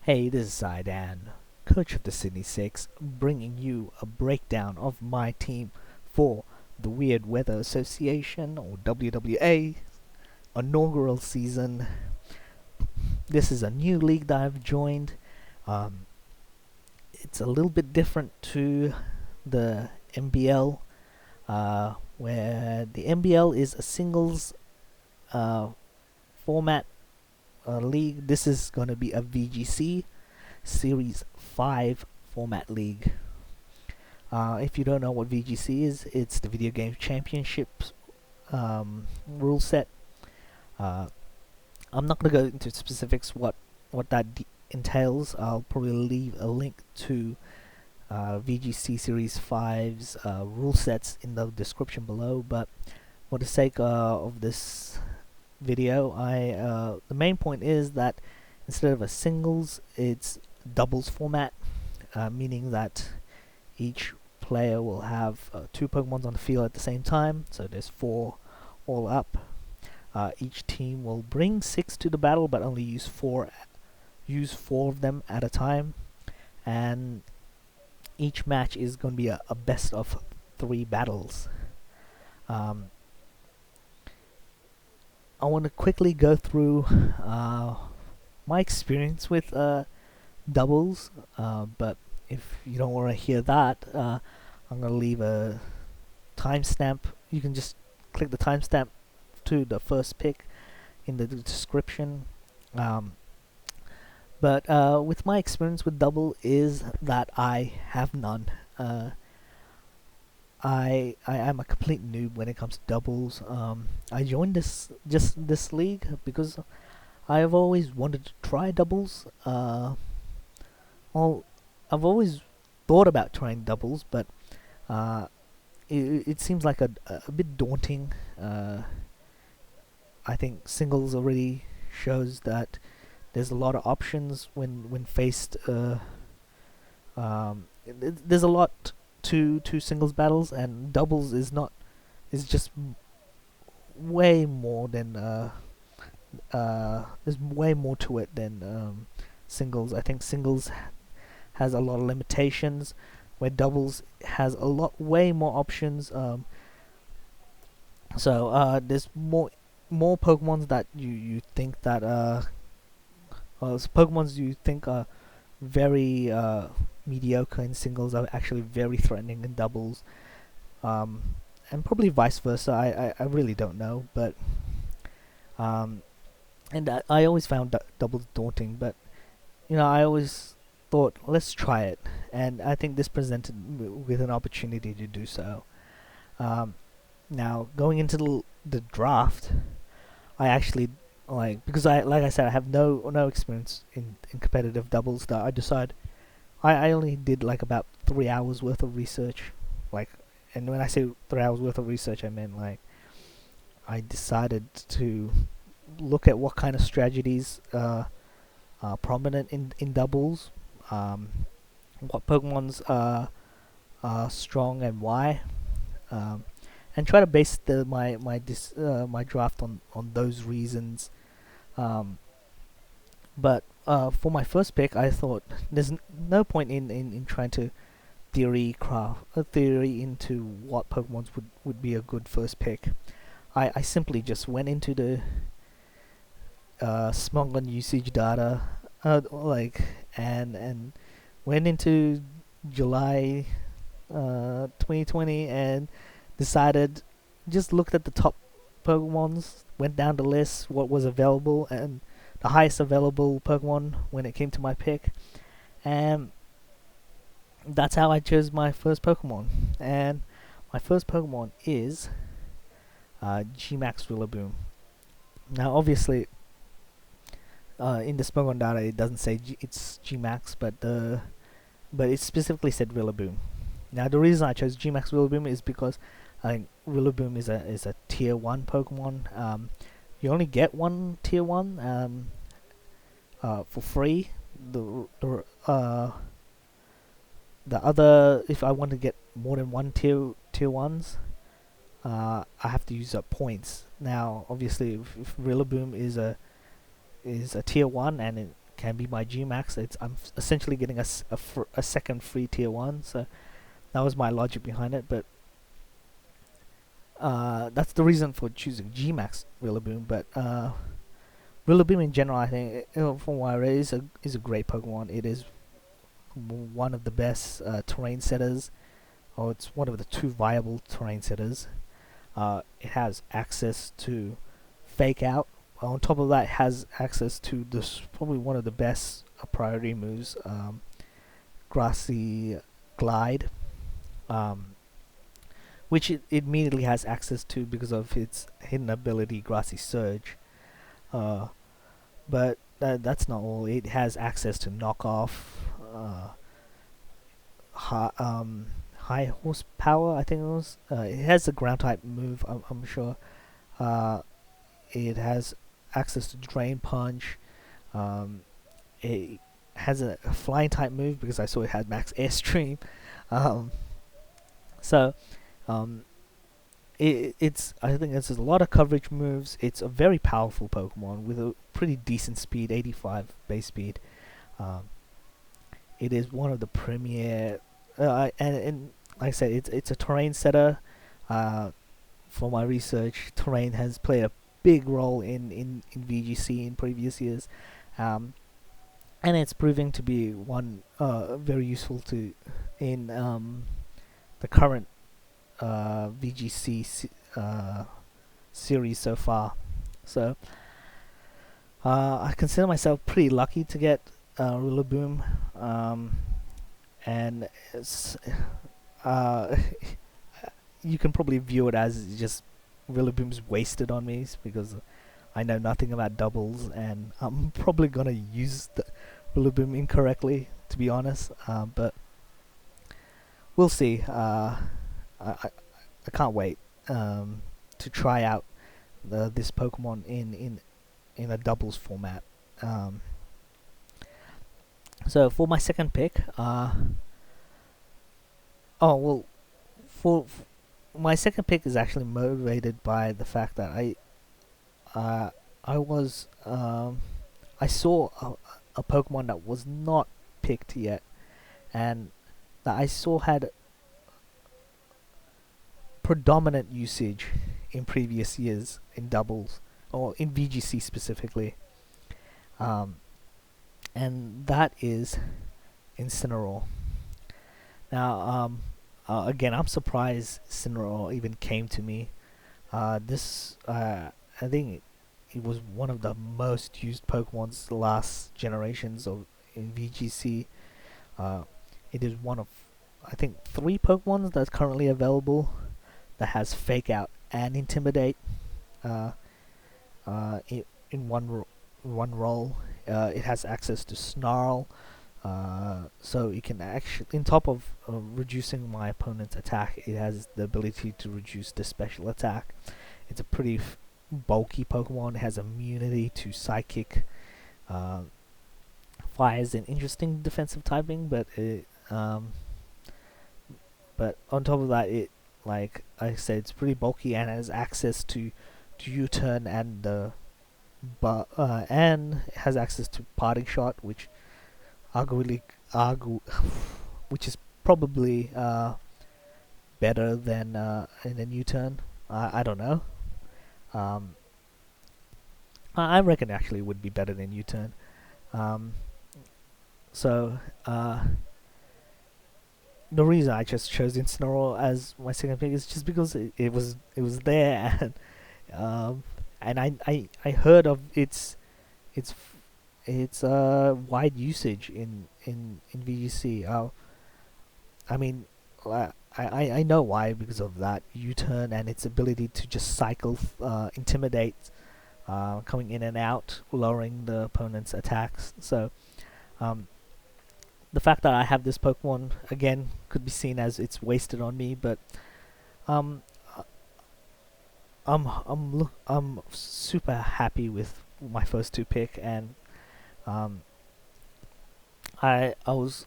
Hey, this is Zaidan, coach of the Sydney Six, bringing you a breakdown of my team for the Weird Weather Association, or WWA, inaugural season. This is a new league that I've joined. Um, it's a little bit different to the MBL, where the MBL is a singles uh, format league. This is going to be a VGC Series 5 format league. If you don't know what VGC is, it's the Video Game Championships rule set. Uh, I'm not going to go into specifics what that entails. I'll probably leave a link to VGC Series 5's rule sets in the description below. But for the sake of this video, the main point is that instead of a singles, it's doubles format, meaning that each player will have two Pokemons on the field at the same time, so there's 4 all up. Each team will bring 6 to the battle, but only use four of them at a time, and each match is going to be a best of 3 battles. I want to quickly go through my experience with doubles, but if you don't want to hear that, I'm going to leave a timestamp. You can just click the timestamp to the first pick in the description. But with my experience with double is that I have none. I am a complete noob when it comes to doubles. I joined this league because I have always wanted to try doubles. Well, I've always thought about trying doubles, but it seems like a bit daunting. I think singles already shows that there's a lot of options when faced. There's a lot to singles battles, and doubles is just way more than there's way more to it than singles. I think singles has a lot of limitations, where doubles has way more options. So there's more Pokemons that you think that Pokemons you think are very mediocre in singles are actually very threatening in doubles, and probably vice versa. I really don't know, but and I always found doubles daunting, but I always thought, let's try it, and I think this presented with an opportunity to do so. Now going into the draft, I actually because like I said, I have no experience in competitive doubles. That I decided I only did like about 3 hours worth of research, and when I say 3 hours worth of research, I meant I decided to look at what kind of strategies are prominent in doubles, what Pokemons are strong and why, and try to base my draft on those reasons. But for my first pick, I thought there's no point in trying to theory into what Pokemons would be a good first pick. I simply just went into the Smogon usage data, and went into July 2020 and decided, just looked at the top Pokemons, went down the list, what was available, and the highest available Pokemon when it came to my pick, and that's how I chose my first Pokemon. And my first Pokemon is G-Max Rillaboom. Now obviously in the Smogon data it doesn't say it's G-Max, but it specifically said Rillaboom. Now the reason I chose G-Max Rillaboom is because I think Rillaboom is a tier 1 Pokemon. You only get one tier 1 for free. The other, if I want to get more than one tier 1s, I have to use up points. Now obviously if Rillaboom is a tier 1 and it can be my Gmax. I'm essentially getting a second free tier 1, so that was my logic behind it. But that's the reason for choosing Gmax Rillaboom. But Rillaboom in general, I think, from what I read, is a great Pokemon. It is one of the best terrain setters, or it's one of the 2 viable terrain setters. It has access to Fake Out. On top of that, it has access to this probably one of the best priority moves, Grassy Glide, which it immediately has access to because of its hidden ability, Grassy Surge. But that's not all. It has access to Knockoff, High Horsepower, I think it was. It has a ground type move, I'm sure. It has access to Drain Punch. It has a flying type move because I saw it had max Airstream. So it's I think it's a lot of coverage moves. It's a very powerful Pokemon with a pretty decent speed, 85 base speed. It is one of the premier, and like I said, it's a terrain setter. For my research, terrain has played a big role in VGC in previous years, and it's proving to be one very useful to in the current VGC series so far. So I consider myself pretty lucky to get Rillaboom, and it's, you can probably view it as just Rillaboom's wasted on me because I know nothing about doubles, and I'm probably gonna use the Rillaboom incorrectly, to be honest. But we'll see. I can't wait to try out this Pokemon in a doubles format. So for my second pick, for my second pick is actually motivated by the fact that I saw a Pokemon that was not picked yet, and that I saw had predominant usage in previous years in doubles, or in VGC specifically, and that is Incineroar. Now, again, I'm surprised Incineroar even came to me. I think it was one of the most used Pokemon's last generations of in VGC. It is one of, I think, 3 Pokemon that's currently available that has Fake Out and Intimidate in one role. It has access to Snarl, so it can actually, in top of reducing my opponent's attack, it has the ability to reduce the special attack. It's a pretty bulky Pokemon. It has immunity to Psychic. Fire is an interesting defensive typing, but but on top of that, it, like I said, it's pretty bulky and has access to U-turn and and it has access to Parting Shot, which which is probably better than in U-turn. I don't know. I reckon actually it would be better than U-turn. So the reason I just chose Incineroar as my second pick is just because it was there, and I heard of its wide usage in VGC. I mean, I know why, because of that U-turn and its ability to just cycle, intimidate, coming in and out, lowering the opponent's attacks. So the fact that I have this Pokemon again could be seen as it's wasted on me, but I'm super happy with my first 2 pick, and I was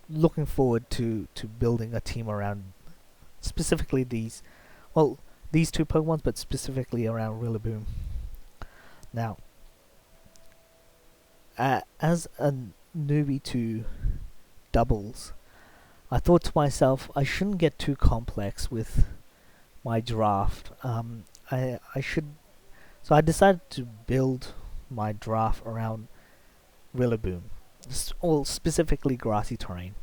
looking forward to building a team around specifically these 2 Pokemon, but specifically around Rillaboom. Now, as a newbie to doubles, I thought to myself I shouldn't get too complex with my draft. I should. So I decided to build my draft around Rillaboom, all specifically grassy terrain.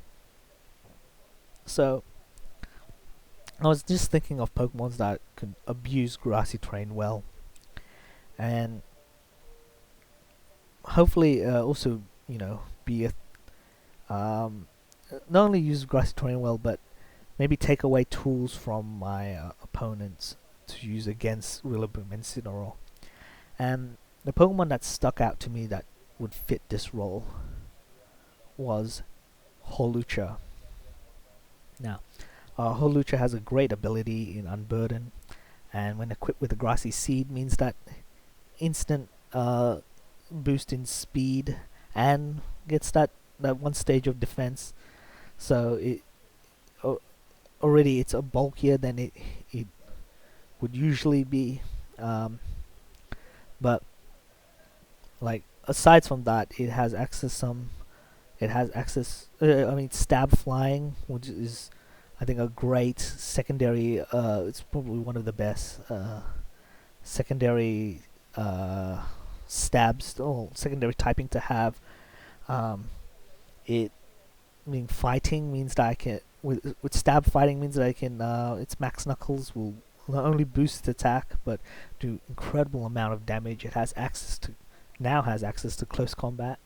So I was just thinking of Pokemons that could abuse grassy terrain well, and hopefully also be a not only use grassy terrain well, but maybe take away tools from my opponents to use against Rillaboom and Incineroar. And the Pokemon that stuck out to me that would fit this role was Holucha. Now, Holucha has a great ability in Unburden, and when equipped with a Grassy Seed, means that instant boost in speed and gets that one stage of defense. So it already it's a bulkier than it would usually be, but like aside from that, it has access I mean, stab flying, which is I think a great secondary. It's probably one of the best secondary stabs or secondary typing to have. It fighting means that I can with stab fighting means that I can its max knuckles will not only boost its attack but do incredible amount of damage. It has access to close combat,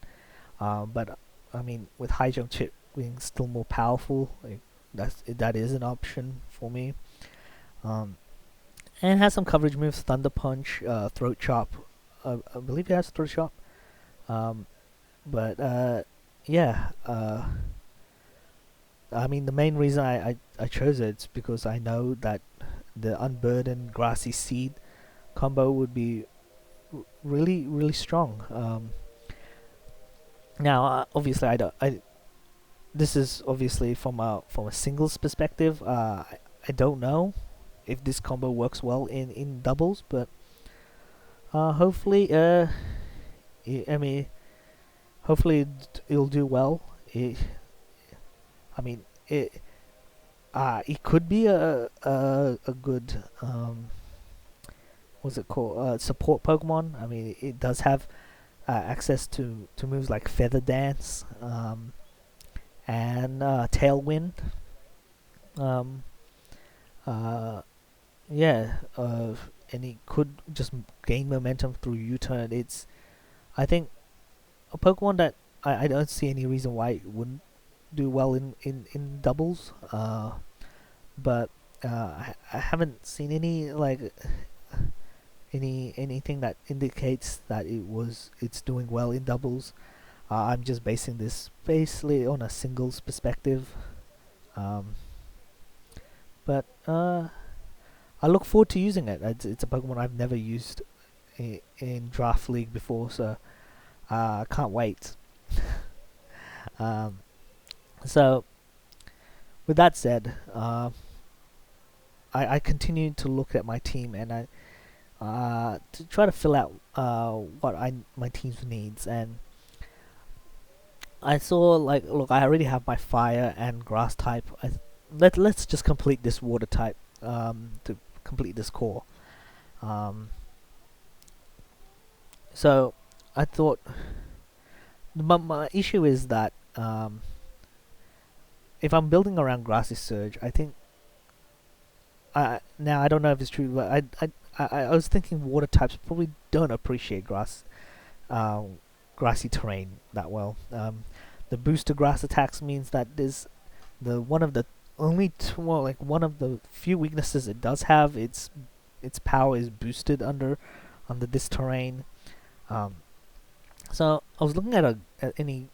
but I mean with high jump chip being still more powerful, that is an option for me. And it has some coverage moves: Thunder Punch, Throat Chop. I believe it has Throat Chop. But yeah. I mean, the main reason I chose it is because I know that the Unburdened Grassy Seed combo would be really strong. Now, obviously, I don't. This is obviously from a singles perspective. I don't know if this combo works well in doubles, but hopefully, I mean, hopefully it'll do well. I mean, it could be a good what's it called, support Pokemon. I mean, it does have access to moves like Feather Dance, and Tailwind. Um, yeah, and it could just gain momentum through U-turn. I think, a Pokemon that I don't see any reason why it wouldn't do well in doubles. But I haven't seen anything that indicates that it's doing well in doubles. I'm just basing this basically on a singles perspective. But I look forward to using it. It's a Pokemon I've never used in Draft League before, so I can't wait. So, with that said, I continue to look at my team, and I to try to fill out what my team's needs. And I saw, look, I already have my fire and grass type. Let's just complete this water type to complete this core. So I thought my issue is that if I'm building around Grassy Surge, I think now I don't know if it's true, but I was thinking water types probably don't appreciate grassy terrain that well. The boost to grass attacks means that there's one of the one of the few weaknesses it does have. Its power is boosted under this terrain. So I was looking at any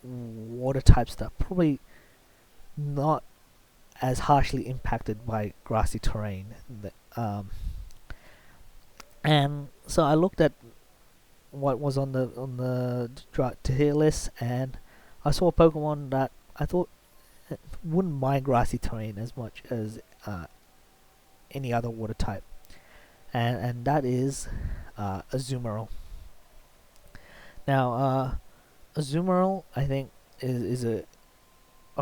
water types that probably not as harshly impacted by grassy terrain. And so I looked at what was on the tier list, and I saw a Pokemon that I thought wouldn't mind grassy terrain as much as any other water type, and that is Azumarill. Now, Azumarill, I think, is a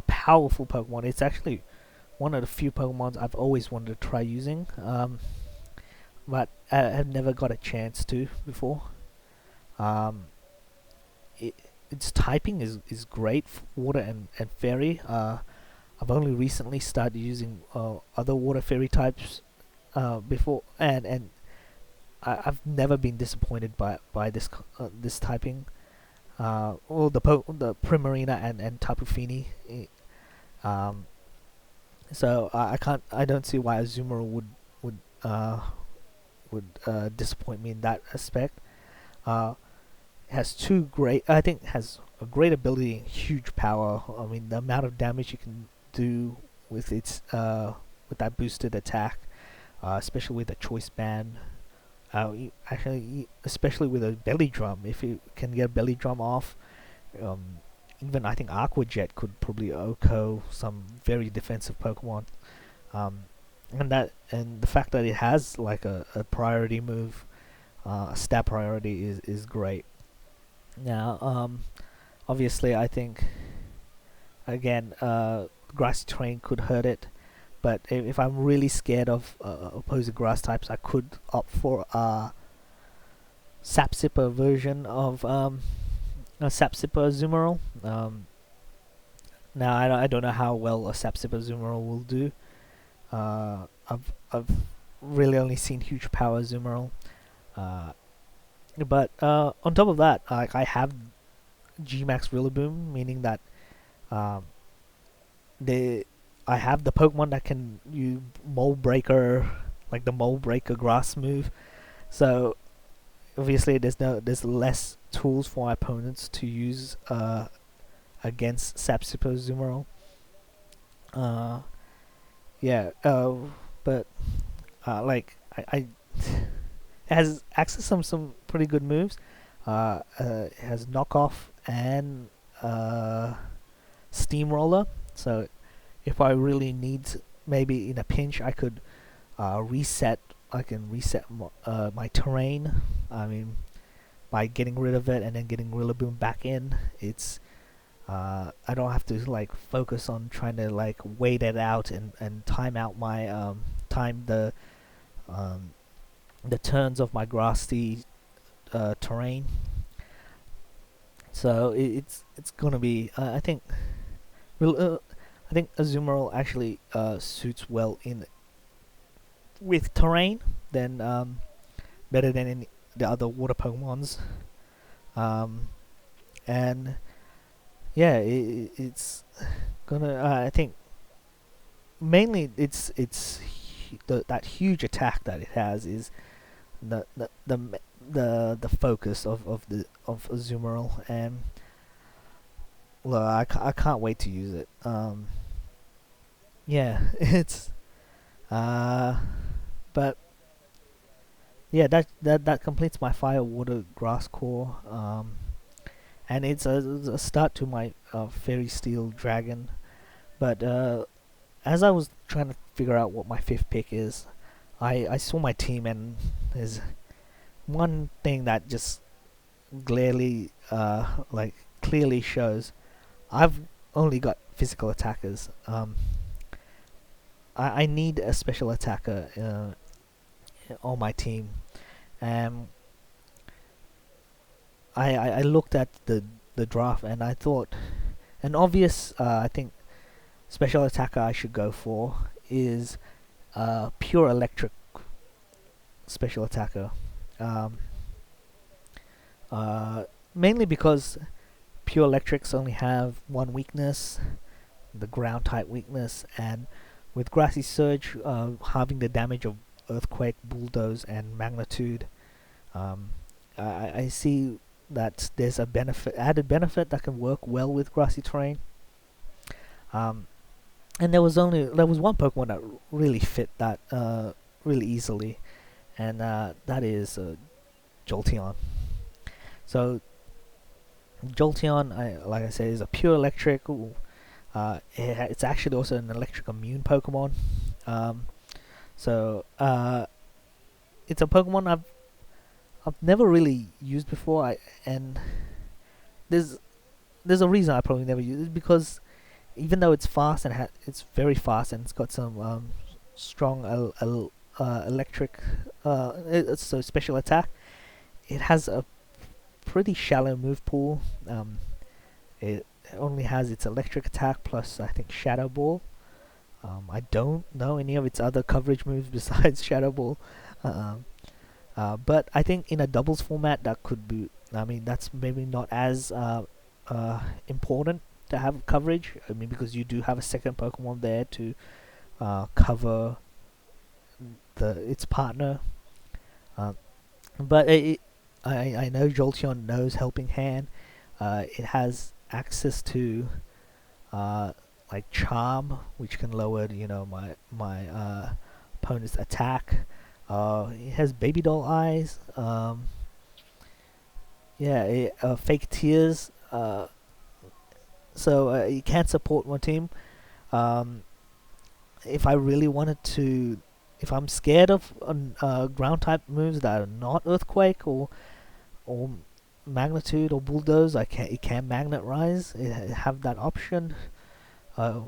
powerful Pokemon. It's actually one of the few Pokemons I've always wanted to try using, but I have never got a chance to before. Um, it, its typing is great, water and fairy. I've only recently started using other water fairy types before, and I've never been disappointed by this typing. Well, the Primarina and Tapu Fini. Um, so I don't see why Azumarill would uh disappoint me in that aspect. Uh, has two great. I think has a great ability and huge power. I mean, the amount of damage you can do with its with that boosted attack, especially with a choice band. Especially with a belly drum, if you can get a belly drum off, um, even I think Aqua Jet could probably OHKO some very defensive Pokemon. Um, and the fact that it has like a priority move, a stat priority is great. Now, obviously, I think again, grassy terrain could hurt it, but if I'm really scared of opposing grass types, I could opt for a Sap Sipper version of a Sap Sipper Azumarill. Now I don't know how well a Sap Sipper Azumarill will do. I've really only seen huge power Azumarill. Uh, but on top of that, I have Gmax Rillaboom, meaning that um, they I have the Pokemon that can use Mold Breaker, like the Mold Breaker grass move. So obviously there's less tools for my opponents to use against Sapsipo Azumarill. Uh, yeah, but like I it has access to some pretty good moves. It has knockoff and steamroller. So if I really need, maybe in a pinch, I could reset. I can reset my terrain. I mean, by getting rid of it and then getting Rillaboom back in, it's I don't have to like focus on trying to like wait it out and time out my um, the turns of my grassy terrain. So it's gonna be I think Azumarill actually suits well in with terrain than better than any the other water Pokemons. Um, and yeah, it's gonna. I think mainly that huge attack that it has is the focus of Azumarill, and well, I can't wait to use it. Yeah, it's uh, but yeah, that completes my fire, water, grass core. And it's a start to my fairy steel dragon. But as I was trying to figure out what my fifth pick is, I saw my team, and there's one thing that just clearly clearly shows I've only got physical attackers. I need a special attacker on my team. Um, I looked at the draft, and I thought an obvious I think special attacker I should go for is pure electric special attacker. Um, Mainly because pure electrics only have one weakness, the ground type weakness, and with grassy surge having the damage of earthquake, bulldoze, and magnitude, um, I see that there's a added benefit that can work well with grassy terrain. Um, and there was one Pokemon that really fit that really easily, and that is Jolteon. So Jolteon, like I said, is a pure electric. It's actually also an electric immune Pokemon. Um, so it's a Pokemon I've never really used before. And there's there's a reason I probably never use it, because even though it's fast and it's very fast and it's got some strong electric so special attack, it has a pretty shallow move pool. It only has its electric attack plus I think Shadow Ball. I don't know any of its other coverage moves besides Shadow Ball. Um, but I think in a doubles format that could be. I mean, that's maybe not as important to have coverage. I mean, because you do have a second Pokemon there to cover its partner. Uh, but I know Jolteon knows Helping Hand. It has access to uh, like Charm, which can lower my opponent's attack. It has Baby Doll Eyes. Fake Tears. So it can support my team. Um, if I really wanted to, if I'm scared of ground type moves that are not Earthquake or Magnitude or Bulldoze, it can Magnet Rise. It have that option. Uh,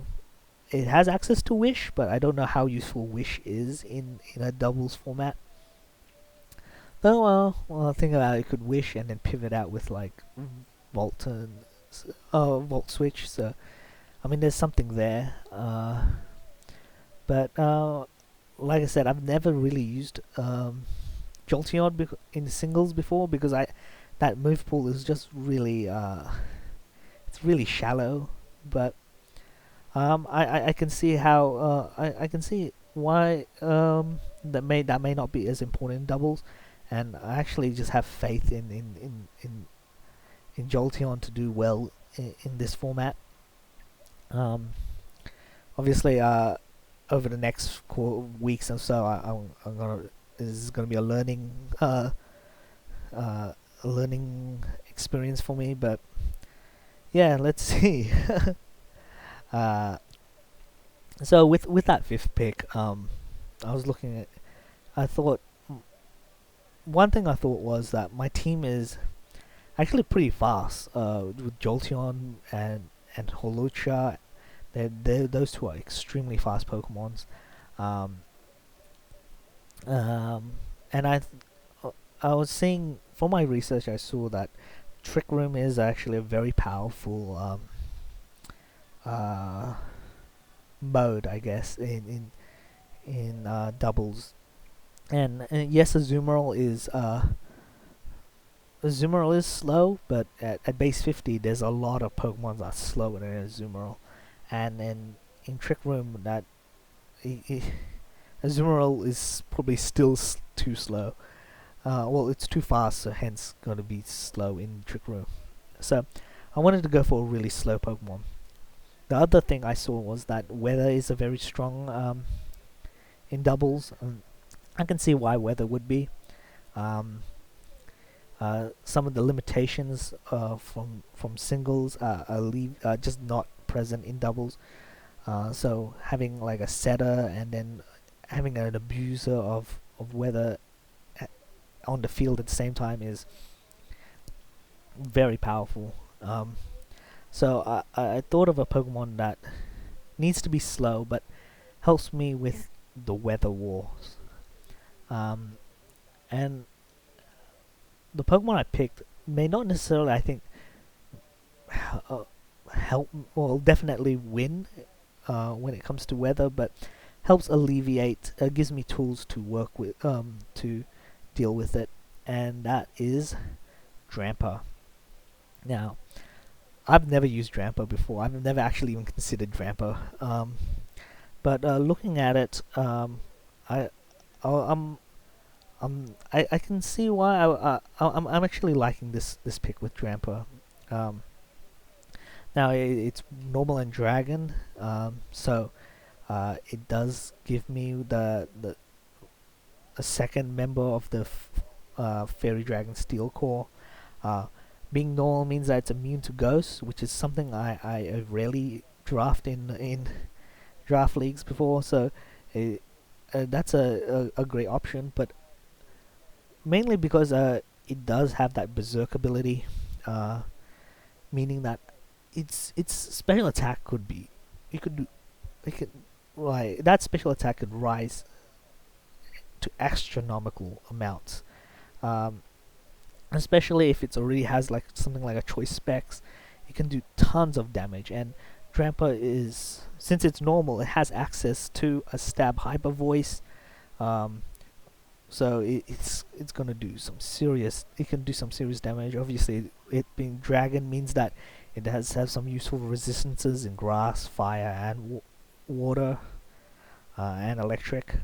it has access to Wish, but I don't know how useful Wish is in a doubles format. Though, well, think about it, it could Wish and then pivot out with like Volt and Volt Switch. So I mean, there's something there. But like I said, I've never really used Jolteon in singles before, because that move pool is just really it's really shallow. But I can see how I can see why that may not be as important in doubles, and I actually just have faith in Jolteon to do well in this format. Um, Obviously, over the next weeks or so, I'm gonna this is gonna be a learning experience for me. But yeah, let's see. uh, so with that fifth pick, I was looking at. I thought one thing I thought was that my team is actually pretty fast. With Jolteon and Holucha, those two are extremely fast Pokemons. Um, and I was seeing from my research, I saw that Trick Room is actually a very powerful mode, I guess, in doubles. And yes, Azumarill is slow, but at base 50, there's a lot of Pokemon that are slower than Azumarill. And in Trick Room, that Azumarill is probably still too slow. Well, it's too fast, so hence going to be slow in Trick Room. So I wanted to go for a really slow Pokemon. The other thing I saw was that Weather is a very strong in doubles. I can see why Weather would be. Some of the limitations from singles are just not present in doubles. So having like a setter and then having an abuser of Weather on the field at the same time is very powerful. So I thought of a Pokemon that needs to be slow but helps me with the weather wars. And the Pokemon I picked may not necessarily, I think, help, well, definitely win when it comes to weather, but helps alleviate, gives me tools to work with, to deal with it, and that is Drampa. Now, I've never used Drampa before. I've never actually even considered Drampa. But looking at it, I, I can see why I'm actually liking this pick with Drampa. Now it's normal and dragon, so it does give me a second member of the Fairy Dragon Steel Core. Being normal means that it's immune to ghosts, which is something I rarely draft in draft leagues before. So that's a great option, but mainly because it does have that berserk ability, meaning that its special attack could be, it could do, it could, like that special attack could rise to astronomical amounts. Um, Especially if it already has like something like a choice specs, it can do tons of damage. And Drampa is, since it's normal, it has access to a stab hyper voice. Um, so it's gonna do some serious. It can do some serious damage. Obviously, it being dragon means that it has have some useful resistances in grass, fire, and water, and electric.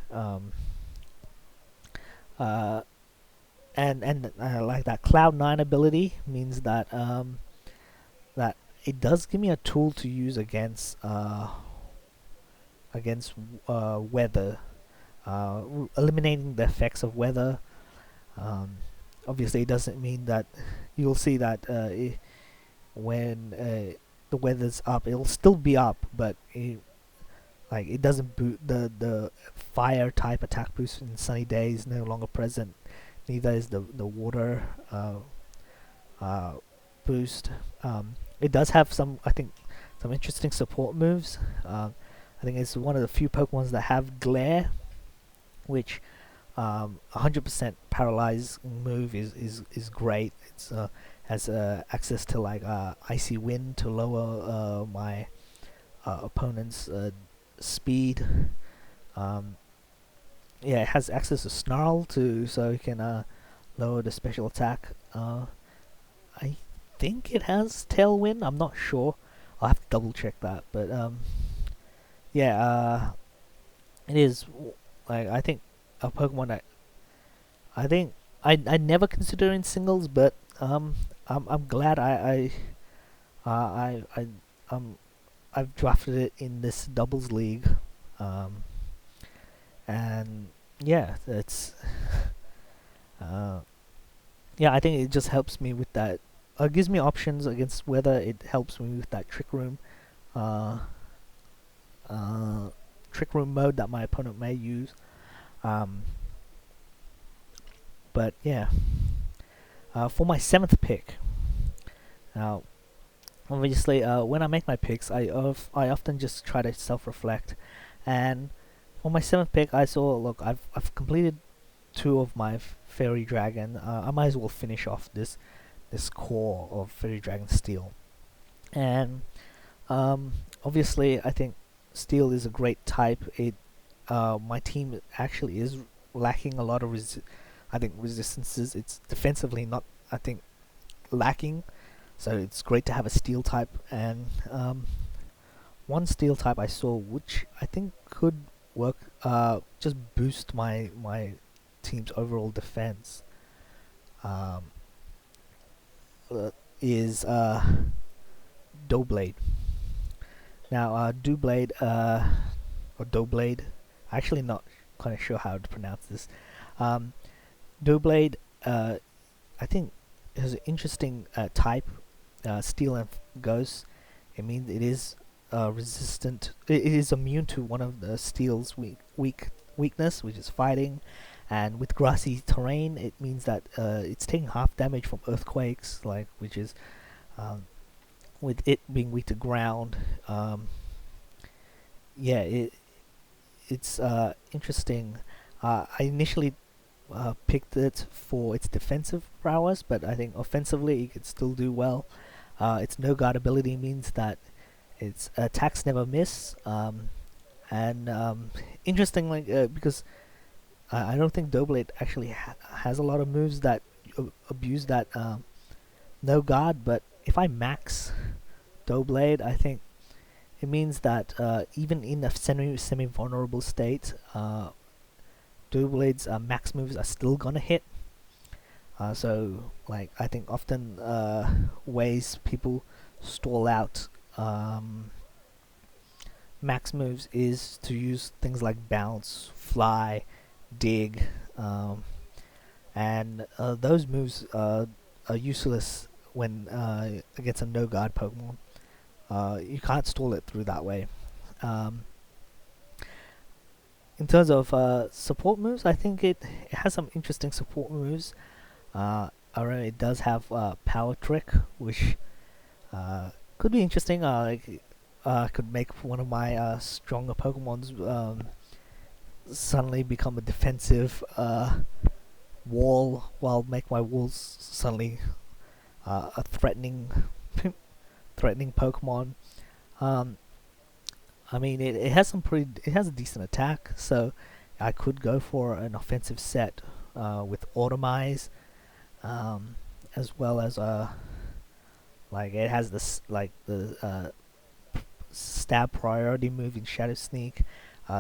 Uh, and like that Cloud 9 ability means that that it does give me a tool to use against weather, eliminating the effects of weather. Um, Obviously, it doesn't mean that you'll see that when the weather's up, it'll still be up, but it doesn't boot the fire type attack boost in sunny days no longer present. Neither is the water uh, boost. It does have some, I think, some interesting support moves. I think it's one of the few Pokemons that have Glare, which 100% paralyze move is great. It's has access to like Icy Wind to lower my opponent's speed. Um, yeah, it has access to Snarl too, so it can lower the special attack. I think it has Tailwind. I'm not sure. I'll have to double check that. But yeah, it is like I think a Pokemon that I think I never consider in singles, but I'm glad I I've drafted it in this doubles league, um, and yeah, it's uh, yeah, I think it just helps me with that. It gives me options against whether it helps me with that uh, trick room mode that my opponent may use. Um, but yeah, for my seventh pick, now obviously when I make my picks, I often just try to self-reflect, and for my seventh pick, I saw, look, I've completed two of my Fairy Dragon. I might as well finish off this core of Fairy Dragon Steel, and obviously I think Steel is a great type. My team actually is lacking a lot of I think resistances. It's defensively not, I think, lacking, so it's great to have a Steel type. And one Steel type I saw, which I think could work, just boost my team's overall defense. Um, is Doublade. Now, Doublade, or Doublade, actually not quite sure how to pronounce this. Doublade, I think, has an interesting type, Steel and Ghost. It means it is resistant. It is immune to one of the Steel's weakness, which is fighting. And with grassy terrain, it means that it's taking half damage from earthquakes, which is with it being weak to ground. Yeah, it's interesting. I initially picked it for its defensive prowess, but I think offensively it could still do well. Its no guard ability means that its attacks never miss. And interestingly, because I don't think Doublade actually has a lot of moves that abuse that no guard, but if I max Doublade, I think it means that even in a semi-vulnerable state, Doublade's max moves are still gonna hit. So, I think often ways people stall out max moves is to use things like bounce, fly, dig, and those moves are useless when against a no guard Pokemon. You can't stall it through that way. In terms of support moves, I think it has some interesting support moves. It does have Power Trick, which could be interesting. I could make one of my stronger Pokemons suddenly become a defensive wall, while make my walls suddenly a threatening Pokemon. Um, I mean, it has it has a decent attack, so I could go for an offensive set with Automize, um, as well as like it has this like the stab priority move in Shadow Sneak.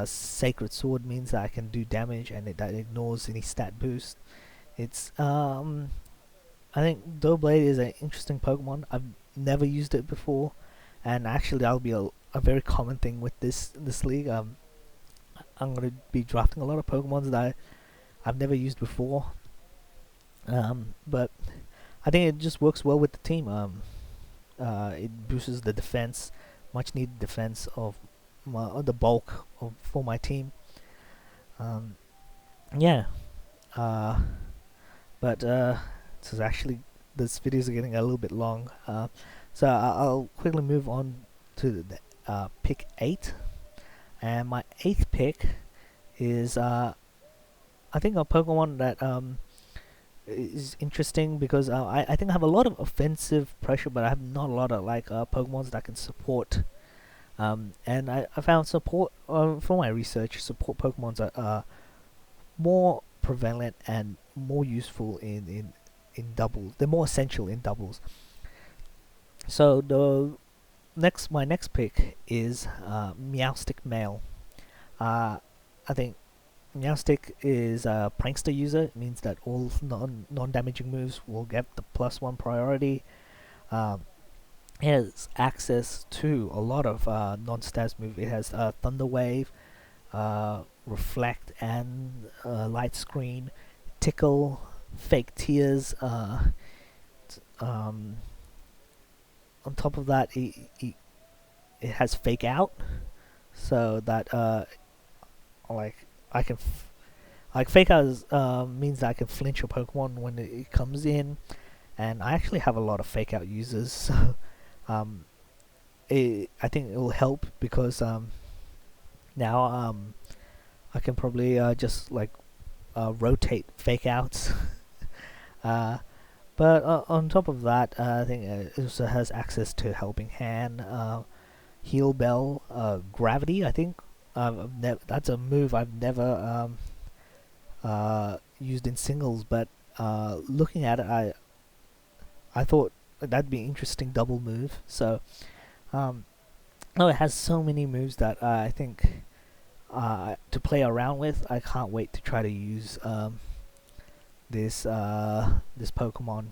Sacred Sword means that I can do damage and that ignores any stat boost. It's I think Doughblade is an interesting Pokemon. I've never used it before, and actually that'll be a very common thing with this league. I'm gonna be drafting a lot of Pokemons that I've never used before. But I think it just works well with the team. It boosts the defense, much needed defense of the bulk for my team. Um, yeah. Uh, but this is actually this video is getting a little bit long. So I'll quickly move on to the pick 8, and my 8th pick is I think a Pokemon that is interesting because I think I have a lot of offensive pressure, but I have not a lot of like Pokemons that can support. And I found support from my research. Support Pokemons are more prevalent and more useful in doubles. They're more essential in doubles. So my next pick is Meowstic Male. I think Meowstic is a prankster user. It means that all non-damaging moves will get the +1 priority. It has access to a lot of non-stats moves. It has Thunder Wave, Reflect, and Light Screen, Tickle, Fake Tears. On top of that, it has Fake Out, so that like I can like Fake Out means that I can flinch a Pokemon when it comes in, and I actually have a lot of Fake Out users, so I think it will help because now I can probably just like rotate Fake Outs. But on top of that, I think it also has access to Helping Hand, Heal Bell, Gravity. I think that's a move I've never used in singles, but looking at it, I thought that'd be an interesting double move. So, it has so many moves that I think to play around with. I can't wait to try to use this Pokemon.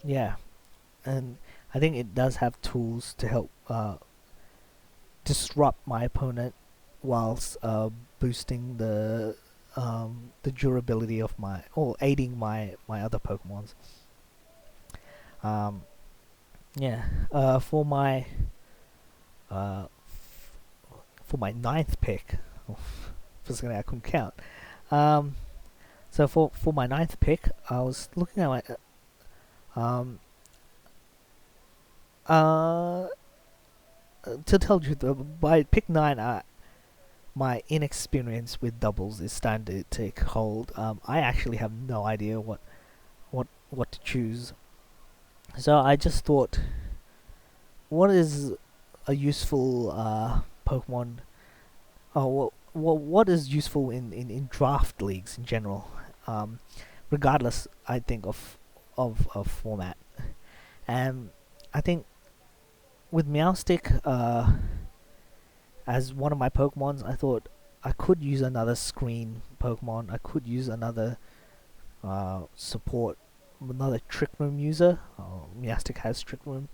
Yeah, and I think it does have tools to help disrupt my opponent whilst boosting the durability of or aiding my other Pokemons. Yeah. For my ninth pick, for a second I couldn't count. So for my ninth pick, I was looking at my to tell you the by pick 9, my inexperience with doubles is starting to take hold. I actually have no idea what to choose. So I just thought, what is a useful Pokemon? What is useful in draft leagues in general, regardless, I think of format. And I think with Meowstic as one of my Pokemons, I thought I could use another screen Pokemon. I could use another support, another Trick Room user. Meowstic has Trick Room.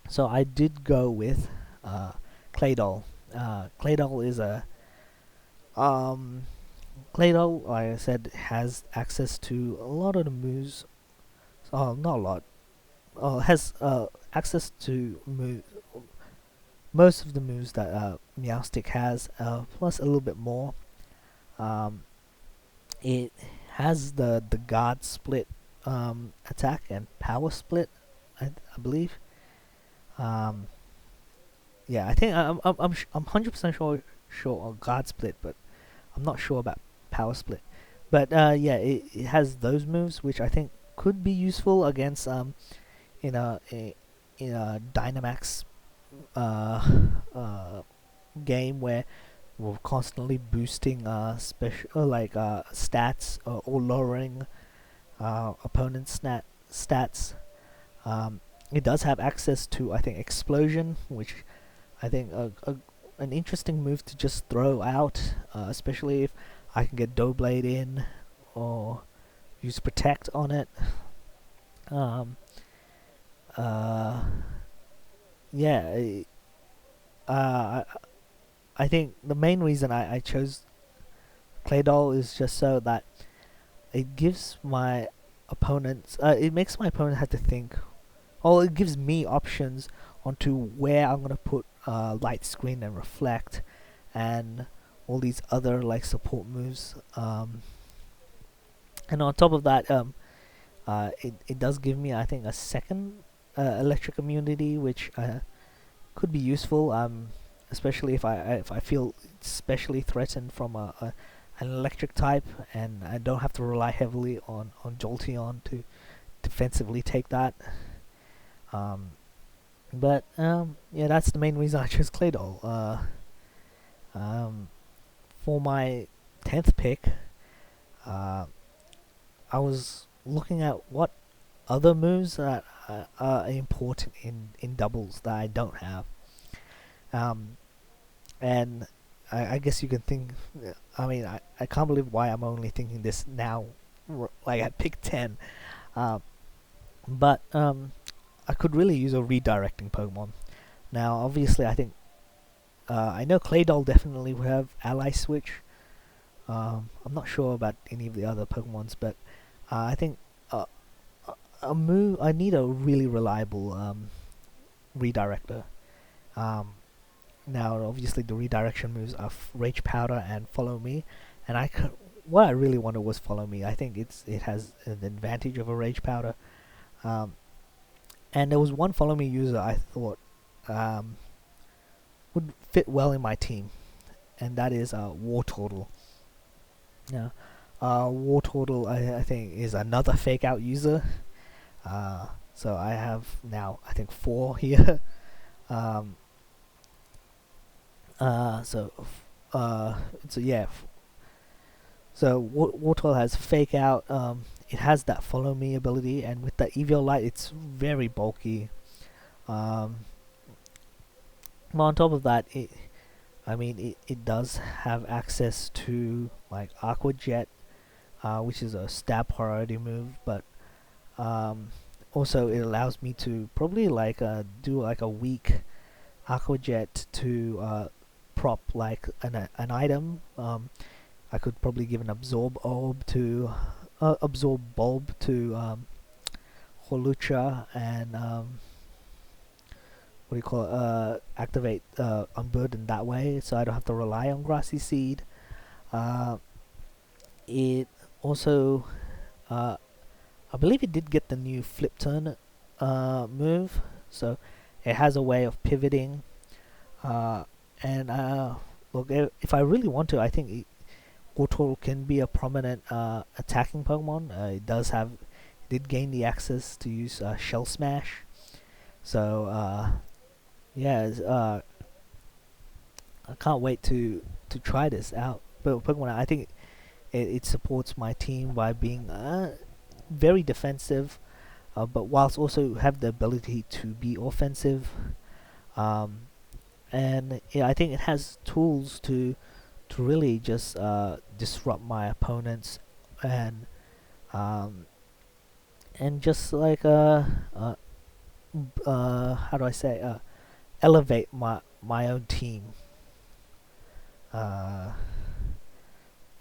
So I did go with Claydol. Claydol is a Claydol, like I said, has access to a lot of the moves. Not a lot. Has access to most of the moves that Meowstic has, plus a little bit more. It has the guard split attack and power split. I believe. Um, yeah, I think I'm 100% sure on guard split, but I'm not sure about power split. But yeah, it has those moves which I think could be useful against in a Dynamax uh, uh, game where we're constantly boosting special stats or lowering opponent's stats. Um, it does have access to, I think, explosion, which I think an interesting move to just throw out, especially if I can get Doughblade in or use protect on it. Um, uh, yeah, I think the main reason I chose Claydol is just so that it gives my opponents, it makes my opponent have to think, or it gives me options onto where I'm gonna put light screen and reflect, and all these other like support moves. And on top of that, it does give me, I think, a second electric immunity, which could be useful. Especially if I feel especially threatened from an electric type, and I don't have to rely heavily on Jolteon to defensively take that. Um, but yeah, that's the main reason I chose Claydol. Um, for my 10th pick, uh, I was looking at what other moves that are important in doubles that I don't have. Um, and I guess you can think. I mean, I can't believe why I'm only thinking this now, like at pick 10. Uh, but I could really use a redirecting Pokemon. Now, obviously, I think I know Claydol definitely will have Ally Switch. I'm not sure about any of the other Pokemons, but I think uh, a move. I need a really reliable redirector. Um, Now, obviously, the redirection moves are Rage Powder and Follow Me, and what I really wanted was Follow Me. I think it has an advantage of a Rage Powder, um, and there was one Follow Me user I thought um, would fit well in my team, and that is War Turtle. Now, War Turtle I think is another Fake Out user. So I have now I think 4 here. um, so so yeah, so Wartortle has Fake Out. It has that Follow Me ability, and with the Evian Light, it's very bulky. Um, well, on top of that, it does have access to like Aqua Jet, which is a stab priority move, but um, also it allows me to probably do like a weak Aqua Jet to prop like an item. I could probably give an absorb bulb to Holucha, and what do you call it? Activate Unburden that way, so I don't have to rely on Grassy Seed. Uh, it also, I believe it did get the new Flip Turn move, so it has a way of pivoting. Uh, and look, if I really want to, I think Wartortle can be a prominent attacking Pokemon. It did gain the access to use Shell Smash. So yeah, I can't wait to try this out. But Pokemon, I think it supports my team by being very defensive, but whilst also have the ability to be offensive. Um, and yeah, I think it has tools to really just disrupt my opponents, and um, just like how do I say, elevate my own team. Uh,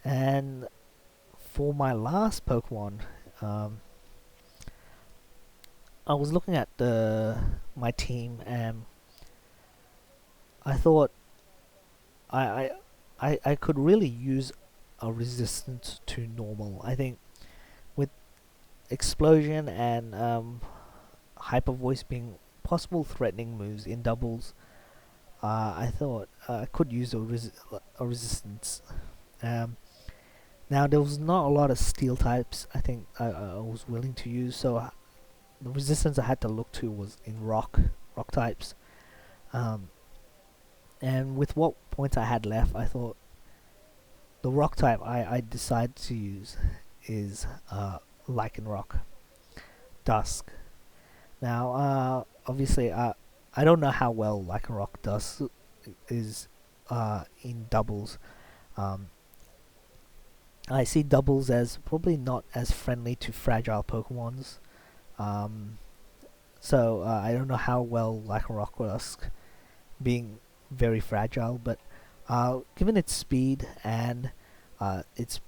and for my last Pokemon, um, I was looking at my team, and I thought I I I could really use a resistance to normal. I think with explosion and hyper voice being possible threatening moves in doubles, I thought I could use a resistance. Um, Now there was not a lot of steel types. I think I was willing to use, so the resistance I had to look to was in rock types. Um, and with what points I had left, I thought the rock type I decided to use is Lycan Rock Dusk. Now, obviously, I don't know how well Lycan Rock Dusk is in doubles. Um, I see doubles as probably not as friendly to fragile Pokemons. Um, so I don't know how well Lycan Rock Dusk being very fragile, but given its speed and its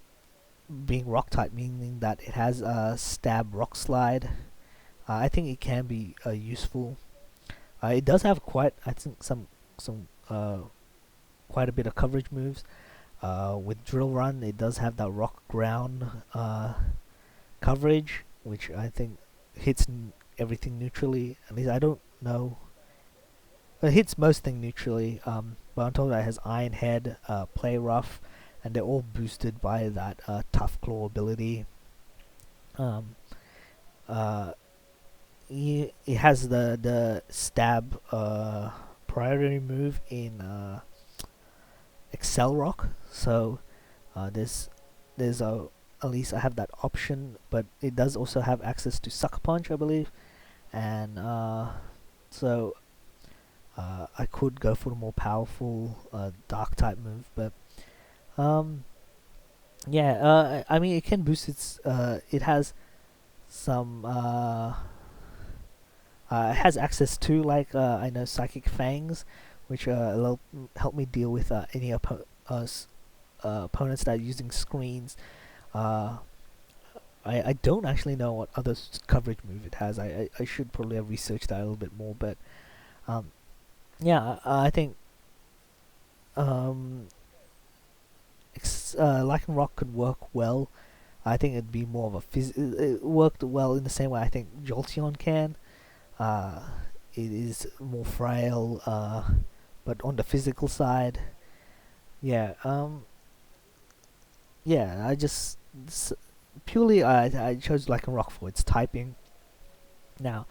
being rock type, meaning that it has a stab rock slide, I think it can be useful. It does have I think some quite a bit of coverage moves. With Drill Run, it does have that rock ground coverage, which I think hits everything neutrally. At least I don't know. It hits most things neutrally. But on top of that, it has Iron Head, Play Rough, and they're all boosted by that Tough Claw ability. Uh, it has the stab priority move in Excel Rock, so there's a at least I have that option, but it does also have access to Sucker Punch, I believe, and so I could go for the more powerful Dark type move, but yeah, I mean it can boost its it has some it has access to like I know Psychic Fangs, which help me deal with any opponents that are using screens. Uh, I don't actually know what other coverage move it has. I should probably have researched that a little bit more, but yeah, I think Lycan Rock could work well. I think it'd be more of a it worked well in the same way I think Jolteon can. It is more frail, but on the physical side, yeah, yeah. Purely I chose Lycan Rock for its typing. Now,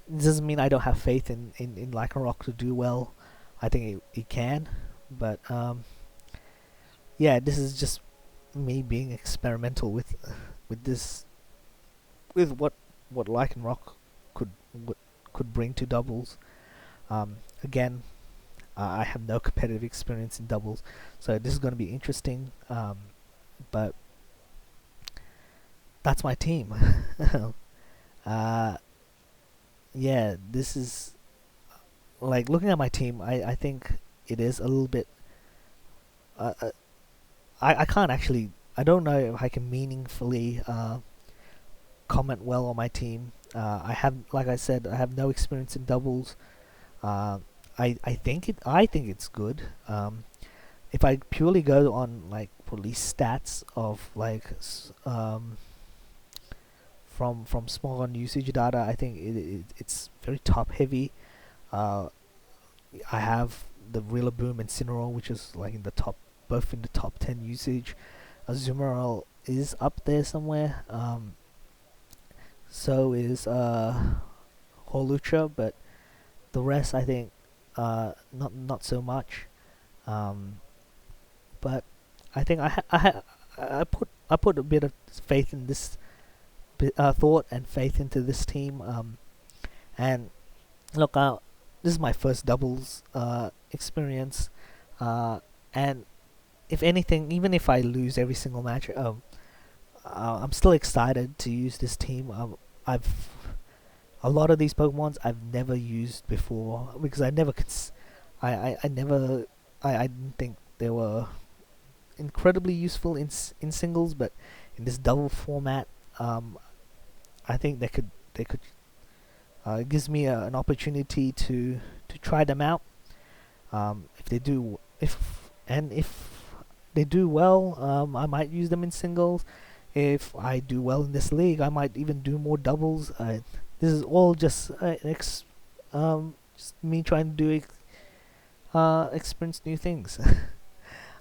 this doesn't mean I don't have faith in Lycan Rock to do well. I think it can, but yeah, this is just me being experimental with this with what Lycan Rock could could bring to doubles. Again, I have no competitive experience in doubles, so this is going to be interesting. But that's my team. uh, yeah, this is like looking at my team. I think it is a little bit. Uh, uh, I can't actually. I don't know if I can meaningfully comment well on my team. I have, like I said, I have no experience in doubles. Uh, I think it's good. If I purely go on like police stats of like from small on usage data, I think it's very top heavy. Uh, I have the Rillaboom and Cineroar, which is like in the top, both in the top 10 usage. Azumarill is up there somewhere. So is Hawlucha, but the rest I think not so much. But I think I put a bit of faith in this thought and faith into this team. And look, this is my first doubles experience, and if anything, even if I lose every single match, I'm still excited to use this team. I've a lot of these Pokemons I've never used before because I never I didn't think they were incredibly useful in singles, but in this double format, I think they could it gives me an opportunity to try them out. If they do well, I might use them in singles. if I do well in this league, I might even do more doubles. This is all just just me trying to experience new things.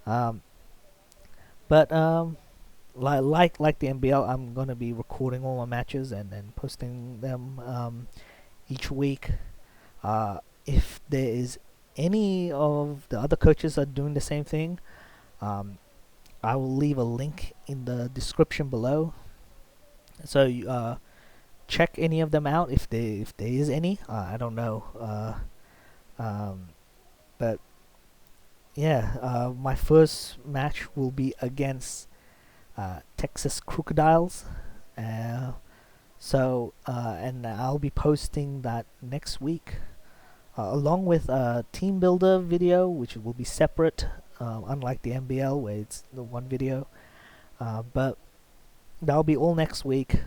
um, but like the NBL, I'm gonna be recording all my matches and then posting them each week. If there is any of the other coaches are doing the same thing, I will leave a link in the description below. So check any of them out if there is any. I don't know. But yeah, my first match will be against Texas Crocodiles. Uh, and I'll be posting that next week, along with a team builder video, which will be separate, unlike the NBL where it's the one video. But that'll be all next week.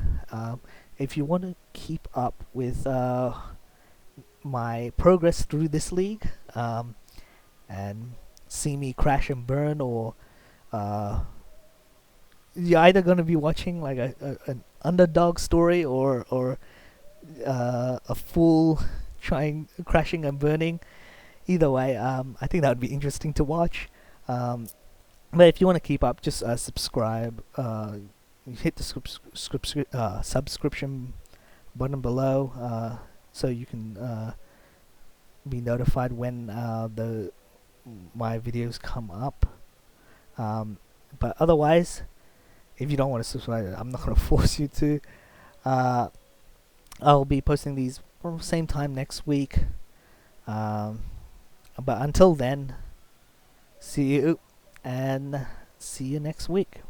If you want to keep up with my progress through this league, and see me crash and burn, or you're either gonna be watching like an underdog story or a full crashing and burning. Either way, I think that would be interesting to watch. But if you want to keep up, just subscribe. Hit the subscription button below, so you can be notified when my videos come up. But otherwise, if you don't want to subscribe, I'm not gonna force you to. I'll be posting these from the same time next week. But until then, see you next week.